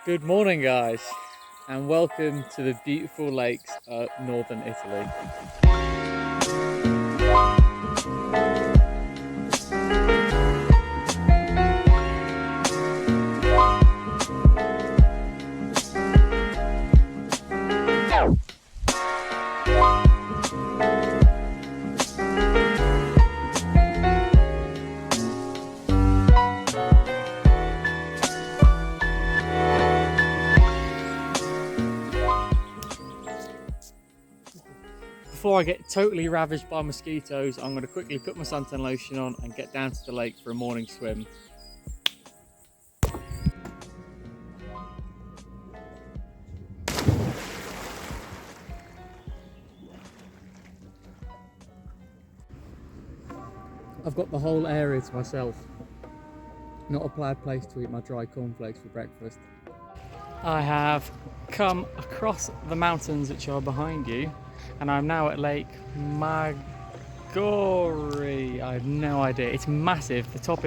Good morning, guys, and welcome to the beautiful lakes of northern Italy. Before I get totally ravaged by mosquitoes, I'm going to quickly put my suntan lotion on and get down to the lake for a morning swim. I've got the whole area to myself. Not a bad place to eat my dry cornflakes for breakfast. I have come across the mountains which are behind you, and I'm now at Lake Maggiore. I have no idea. It's massive. The top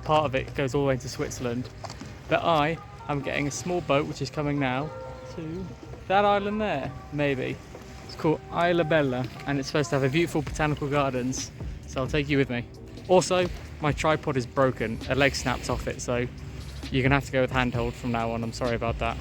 part of it goes all the way to Switzerland. But I am getting a small boat which is coming now to that island there, maybe. It's called Isola Bella, and it's supposed to have a beautiful botanical gardens. So I'll take you with me. Also, my tripod is broken. A leg snapped off it, so you're gonna have to go with handhold from now on. I'm sorry about that.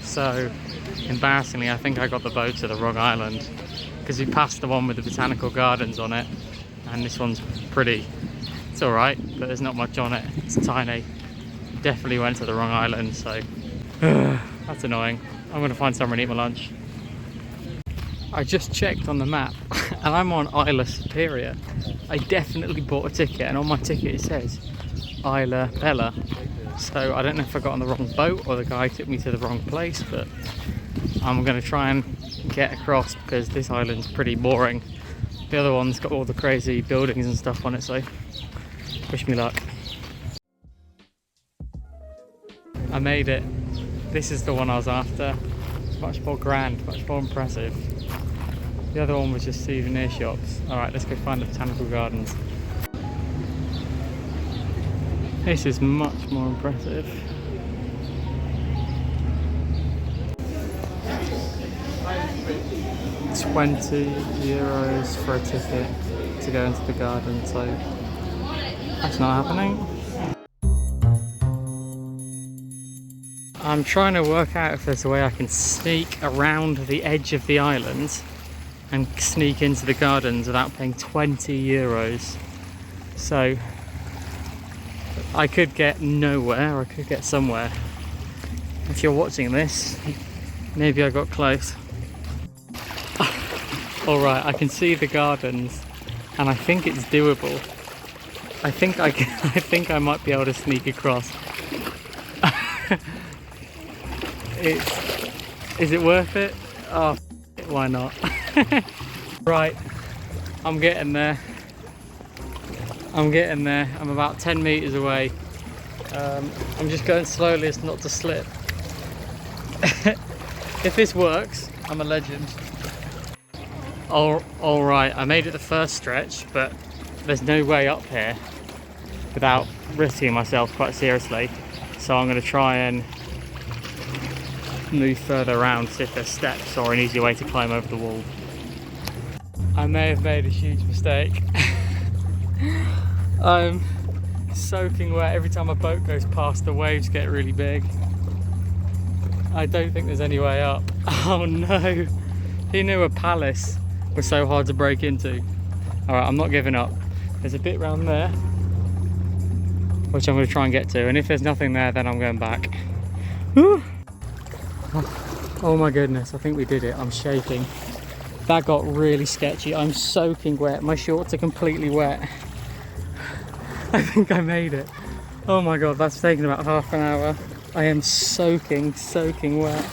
So embarrassingly, I think I got the boat to the wrong island because we passed the one with the botanical gardens on it, and this one's pretty. It's alright, but there's not much on it. It's tiny. Definitely went to the wrong island, so that's annoying. I'm going to find somewhere and eat my lunch. I just checked on the map and I'm on Isla Superior. I definitely bought a ticket, and on my ticket it says Isola Bella. So I don't know if I got on the wrong boat or the guy took me to the wrong place, but I'm going to try and get across because this island's pretty boring. The other one's got all the crazy buildings and stuff on it, so wish me luck. I made it. This is the one I was after. Much more grand, much more impressive. The other one was just souvenir shops. Alright, let's go find the botanical gardens. This is much more impressive. €20 for a ticket to go into the garden, so that's not happening. I'm trying to work out if there's a way I can sneak around the edge of the island and sneak into the gardens without paying €20. So I could get nowhere, or I could get somewhere. If you're watching this, maybe I got close. Alright, I can see the gardens, and I think it's doable. I think I might be able to sneak across. Is it worth it? Oh, why not? Right, I'm getting there. I'm about 10 meters away. I'm just going slowly as not to slip. If this works, I'm a legend. All right, I made it the first stretch, but there's no way up here without risking myself quite seriously. So I'm going to try and move further around, see if there's steps or an easy way to climb over the wall. I may have made a huge mistake. I'm soaking wet. Every time a boat goes past, the waves get really big. I don't think there's any way up. Oh no! Who knew a palace was so hard to break into? Alright, I'm not giving up. There's a bit around there, which I'm going to try and get to, and if there's nothing there, then I'm going back. Woo! Oh my goodness, I think we did it. I'm shaking. That got really sketchy. I'm soaking wet. My shorts are completely wet. I think I made it. Oh my god, that's taken about half an hour. I am soaking wet.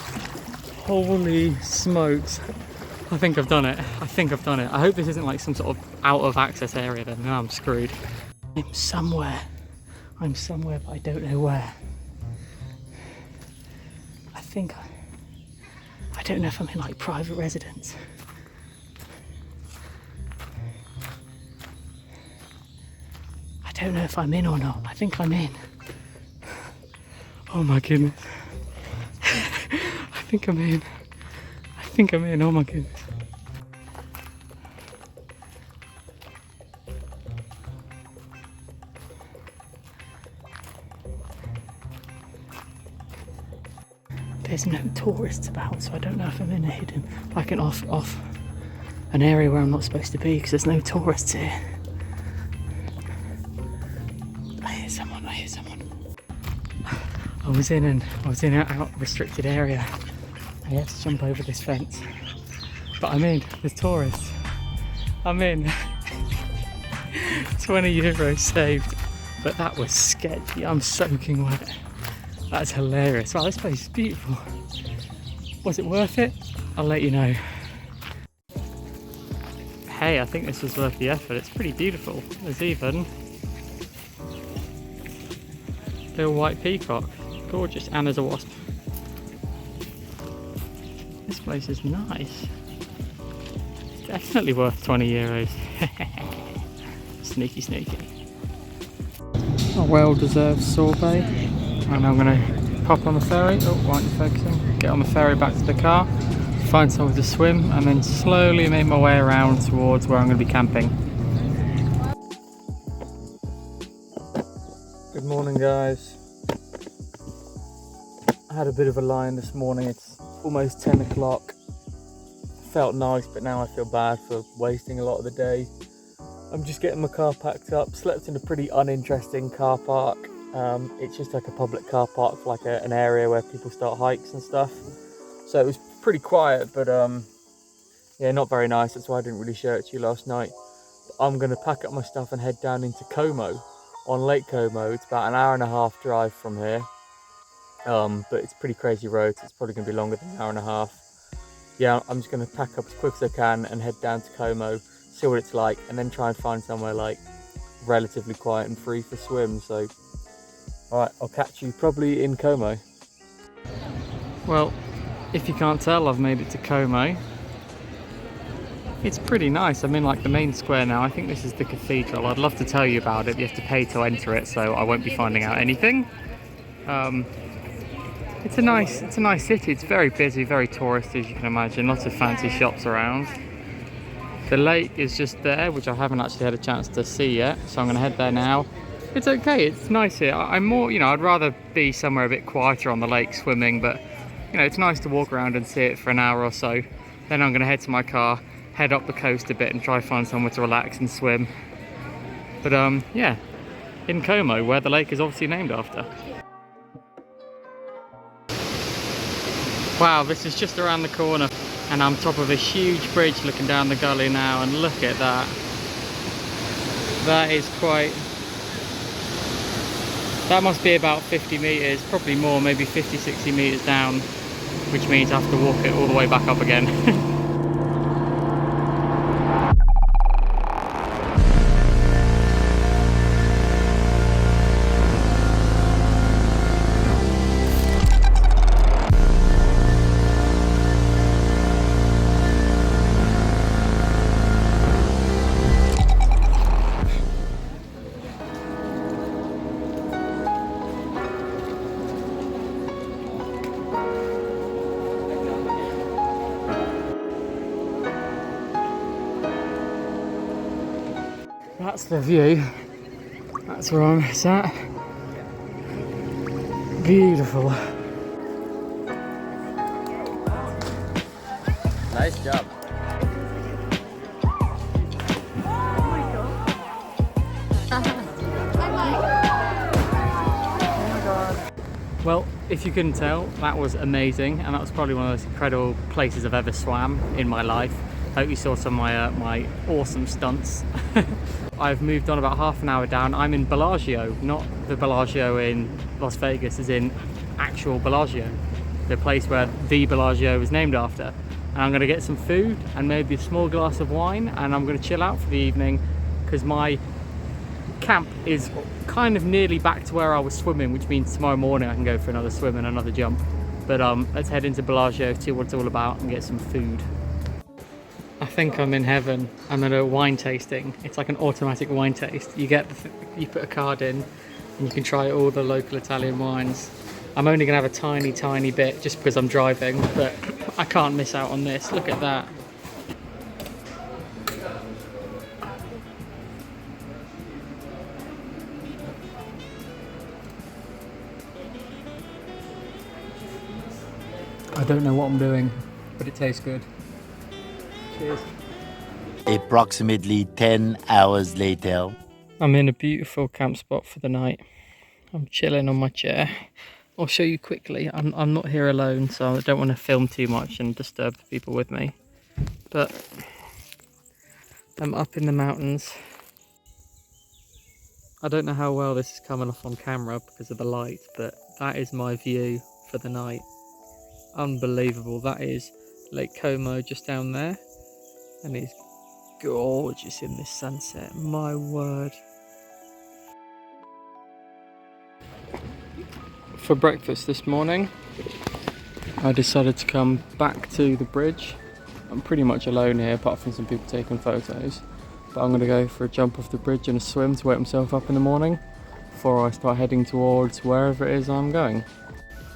Holy smokes. I think I've done it. I think I've done it. I hope this isn't like some sort of out of access area then. Now I'm screwed. I'm somewhere, but I don't know where. I don't know if I'm in like private residence. I don't know if I'm in or not. I think I'm in. Oh my goodness. I think I'm in. Oh my goodness. There's no tourists about, so I don't know if I'm in a hidden, like an off an area where I'm not supposed to be, because there's no tourists here. I hear someone. I was in an out restricted area. I had to jump over this fence, but I'm in. There's tourists. I'm in. 20 euros saved, but that was sketchy. I'm soaking wet. That's hilarious. Wow, this place is beautiful. Was it worth it? I'll let you know. Hey, I think this was worth the effort. It's pretty beautiful. There's even a little white peacock. Gorgeous. And there's a wasp. This place is nice. Definitely worth 20 euros. Sneaky. A well-deserved sorbet. And I'm going to pop on the ferry. Oh, why aren't you focusing? Get on the ferry back to the car, find somewhere to swim, and then slowly make my way around towards where I'm going to be camping. Good morning, guys. I had a bit of a lie-in this morning. It's almost 10 o'clock. Felt nice, but now I feel bad for wasting a lot of the day. I'm just getting my car packed up. Slept in a pretty uninteresting car park. It's just like a public car park for like an area where people start hikes and stuff. So it was pretty quiet, but yeah, not very nice. That's why I didn't really share it to you last night. But I'm going to pack up my stuff and head down into Como, on Lake Como. It's about an hour and a half drive from here. But it's a pretty crazy road, so it's probably going to be longer than an hour and a half. Yeah, I'm just going to pack up as quick as I can and head down to Como, see what it's like, and then try and find somewhere like relatively quiet and free for swim. So alright, I'll catch you probably in Como. Well, if you can't tell, I've made it to Como. It's pretty nice. I'm in like the main square now. I think this is the cathedral. I'd love to tell you about it, but you have to pay to enter it, so I won't be finding out anything. It's a nice city. It's very busy, very touristy, as you can imagine. Lots of fancy shops around. The lake is just there, which I haven't actually had a chance to see yet, so I'm going to head there now. It's okay, it's nice here. I'm more, I'd rather be somewhere a bit quieter on the lake swimming, but it's nice to walk around and see it for an hour or so. Then I'm going to head to my car, head up the coast a bit and try find somewhere to relax and swim. But yeah, in Como, where the lake is obviously named after. Wow, this is just around the corner and I'm top of a huge bridge looking down the gully now, and look at that. That is quite... That must be about 50 metres, probably more, maybe 50, 60 metres down, which means I have to walk it all the way back up again. That's the view. That's where I'm sat. Beautiful. Nice job. Well, if you couldn't tell, that was amazing, and that was probably one of the most incredible places I've ever swam in my life. Hope you saw some of my awesome stunts. I've moved on about half an hour down. I'm in Bellagio, not the Bellagio in Las Vegas, as in actual Bellagio, the place where the Bellagio was named after. And I'm going to get some food and maybe a small glass of wine, and I'm going to chill out for the evening because my camp is kind of nearly back to where I was swimming, which means tomorrow morning I can go for another swim and another jump. But let's head into Bellagio, see what it's all about, and get some food. I think I'm in heaven. I'm at a wine tasting. It's like an automatic wine taste. You put a card in and you can try all the local Italian wines. I'm only gonna have a tiny bit just because I'm driving, but I can't miss out on this. Look at that. I don't know what I'm doing, but it tastes good. Cheers. Approximately 10 hours later. I'm in a beautiful camp spot for the night. I'm chilling on my chair. I'll show you quickly. I'm not here alone, so I don't want to film too much and disturb the people with me. But I'm up in the mountains. I don't know how well this is coming off on camera because of the light, but that is my view for the night. Unbelievable. That is Lake Como just down there, and it's gorgeous in this sunset, my word. For breakfast this morning, I decided to come back to the bridge. I'm pretty much alone here, apart from some people taking photos. But I'm going to go for a jump off the bridge and a swim to wake myself up in the morning before I start heading towards wherever it is I'm going.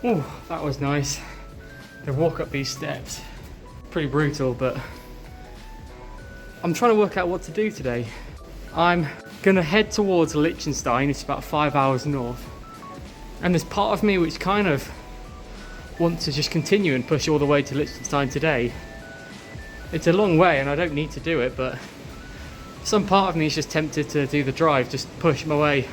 Oh, that was nice. The walk up these steps, pretty brutal, but I'm trying to work out what to do today. I'm going to head towards Liechtenstein. It's about 5 hours north. And there's part of me which kind of wants to just continue and push all the way to Liechtenstein today. It's a long way and I don't need to do it, but some part of me is just tempted to do the drive, just push my way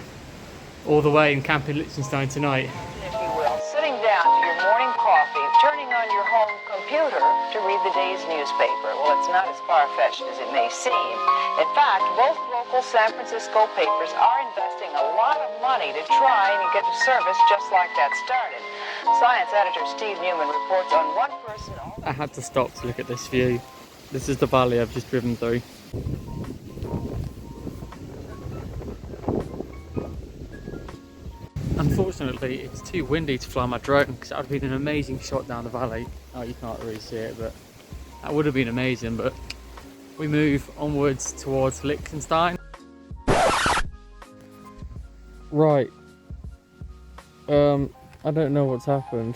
all the way and camp in Liechtenstein tonight. If you will, sitting down to your morning coffee, turning on your home computer to read the day's newspaper. Well, it's not as far-fetched as it may seem. In fact, both local San Francisco papers are investing a lot of money to try and get a service just like that started. Science editor Steve Newman reports on one person... I had to stop to look at this view. This is the valley I've just driven through. Unfortunately, it's too windy to fly my drone because that would have been an amazing shot down the valley. Oh, you can't really see it, but that would have been amazing. But we move onwards towards Liechtenstein. Right. I don't know what's happened.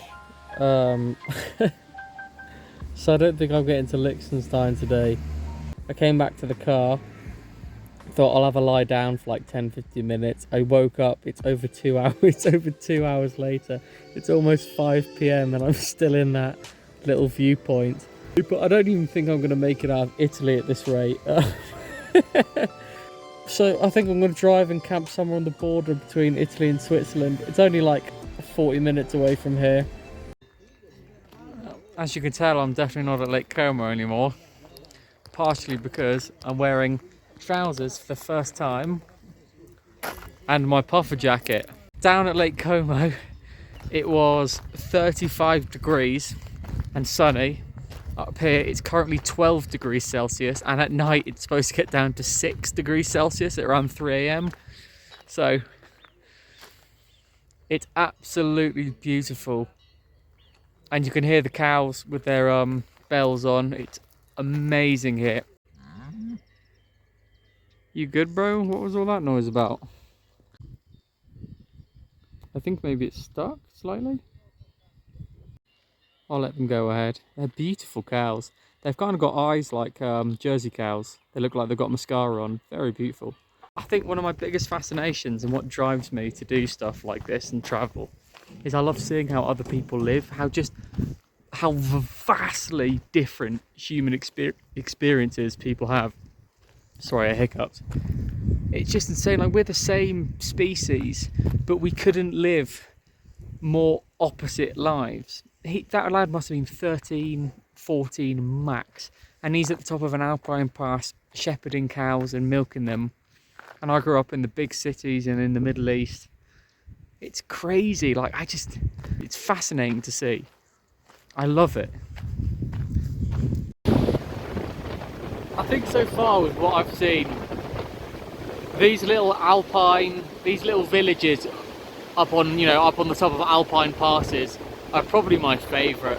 So I don't think I'll get into Liechtenstein today. I came back to the car. Thought I'll have a lie down for like 10-15 minutes. I woke up, it's over 2 hours. It's over 2 hours later. It's almost 5 p.m. and I'm still in that little viewpoint. But I don't even think I'm going to make it out of Italy at this rate. So I think I'm going to drive and camp somewhere on the border between Italy and Switzerland. It's only like 40 minutes away from here. As you can tell, I'm definitely not at Lake Como anymore. Partially because I'm wearing trousers for the first time and my puffer jacket. Down at Lake Como it was 35 degrees and sunny. Up here it's currently 12 degrees Celsius and at night it's supposed to get down to 6 degrees Celsius at around 3 a.m. So it's absolutely beautiful and you can hear the cows with their bells on. It's amazing here. You good, bro? What was all that noise about? I think maybe it's stuck slightly. I'll let them go ahead. They're beautiful cows. They've kind of got eyes like Jersey cows. They look like they've got mascara on. Very beautiful. I think one of my biggest fascinations and what drives me to do stuff like this and travel is I love seeing how other people live, how vastly different human experiences people have. Sorry, I hiccuped. It's just insane. Like, we're the same species, but we couldn't live more opposite lives. That lad must have been 13, 14 max, and he's at the top of an Alpine pass shepherding cows and milking them. And I grew up in the big cities and in the Middle East. It's crazy, like it's fascinating to see. I love it. I think so far with what I've seen, these little villages up on, up on the top of Alpine passes are probably my favourite.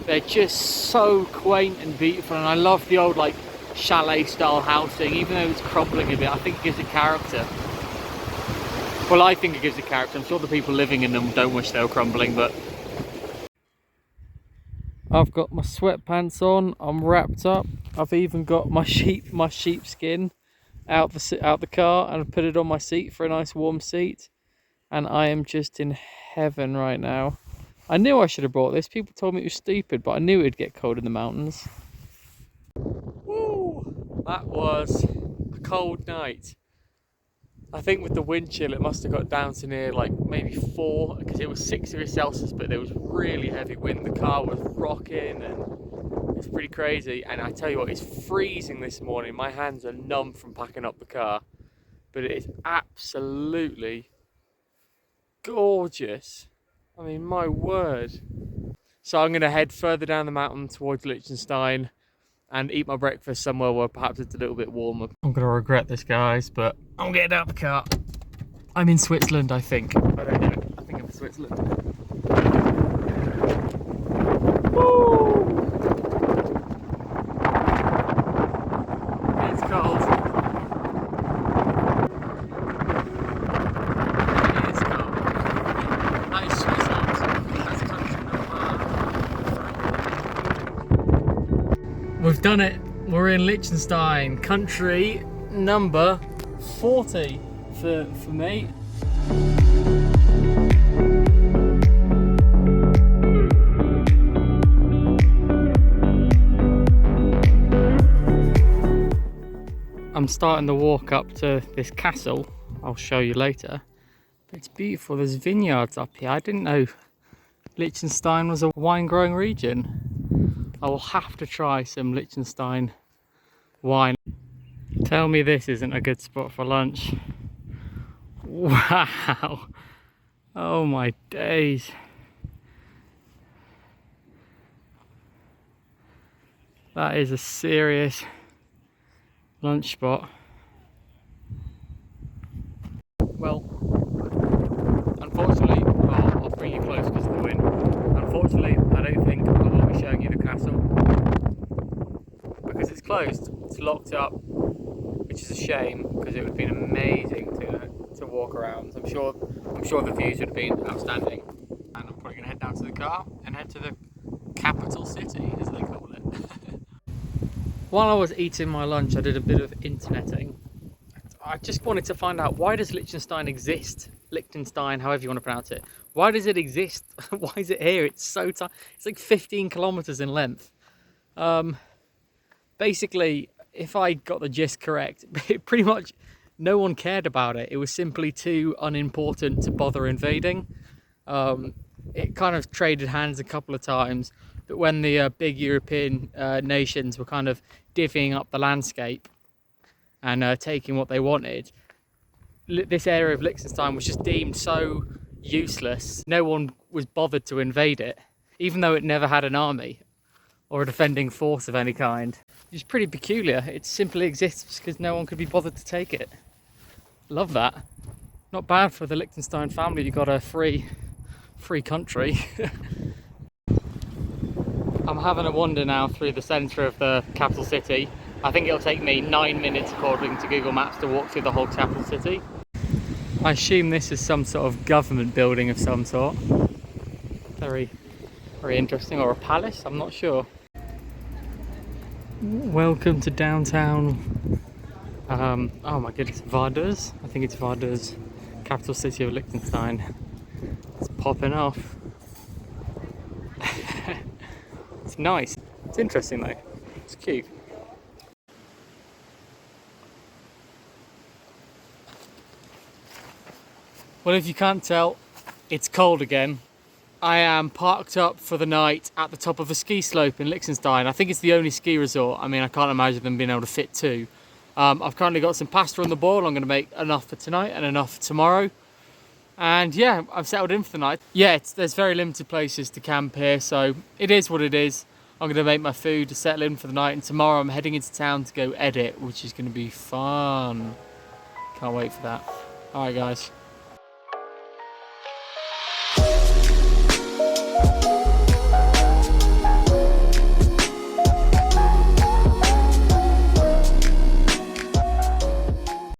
They're just so quaint and beautiful, and I love the old like chalet style housing, even though it's crumbling a bit. I think it gives it character. Well, I think it gives it character. I'm sure the people living in them don't wish they were crumbling, but I've got my sweatpants on, I'm wrapped up. I've even got my sheepskin out the car, and I've put it on my seat for a nice warm seat. And I am just in heaven right now. I knew I should have brought this. People told me it was stupid, but I knew it'd get cold in the mountains. Woo! That was a cold night. I think with the wind chill it must have got down to near like maybe 4, because it was 6 degrees Celsius, but there was really heavy wind. The car was rocking and it's pretty crazy. And I tell you what, it's freezing this morning. My hands are numb from packing up the car, but it is absolutely gorgeous. I mean, my word. So I'm going to head further down the mountain towards Liechtenstein and eat my breakfast somewhere where perhaps it's a little bit warmer. I'm going to regret this, guys, but I'm getting out of the car. I'm in Switzerland, I think. I don't know. I think I'm in Switzerland. Woo! It's cold. It is cold. That is Switzerland. That's country number 3. We've done it. We're in Liechtenstein, country number 40 for me. I'm starting to walk up to this castle. I'll show you later. But it's beautiful. There's vineyards up here. I didn't know Liechtenstein was a wine growing region. I will have to try some Liechtenstein wine. Tell me this isn't a good spot for lunch. Wow. Oh my days. That is a serious lunch spot. Well, unfortunately, I'll bring you close because of the wind. Unfortunately, I don't think I will be showing you the castle because it's closed. It's locked up, which is a shame because it would have been amazing to walk around. I'm sure the views would have been outstanding. And I'm probably going to head down to the car and head to the capital city, as they call it. While I was eating my lunch, I did a bit of interneting. I just wanted to find out, why does Liechtenstein exist? Liechtenstein, however you want to pronounce it. Why does it exist? Why is it here? It's so tiny. It's like 15 kilometers in length. Basically, if I got the gist correct, pretty much no one cared about it. It was simply too unimportant to bother invading. It kind of traded hands a couple of times, but when the big European nations were kind of divvying up the landscape and taking what they wanted, this area of Liechtenstein was just deemed so useless. No one was bothered to invade it, even though it never had an army or a defending force of any kind. It's pretty peculiar. It simply exists because no one could be bothered to take it. Love that. Not bad for the Liechtenstein family. You got a free country. I'm having a wander now through the centre of the capital city. I think it'll take me 9 minutes according to Google Maps to walk through the whole capital city. I assume this is some sort of government building of some sort. Very, very interesting. Or a palace, I'm not sure. Welcome to downtown. Oh my goodness, Vaduz. I think it's Vaduz, capital city of Liechtenstein. It's popping off. It's nice. It's interesting though. It's cute. Well, if you can't tell, it's cold again. I am parked up for the night at the top of a ski slope in Liechtenstein. I think it's the only ski resort. I mean, I can't imagine them being able to fit two. I've currently got some pasta on the boil. I'm going to make enough for tonight and enough for tomorrow. And yeah, I've settled in for the night. Yeah, there's very limited places to camp here, so it is what it is. I'm going to make my food to settle in for the night, and tomorrow I'm heading into town to go edit, which is going to be fun. Can't wait for that. Alright guys.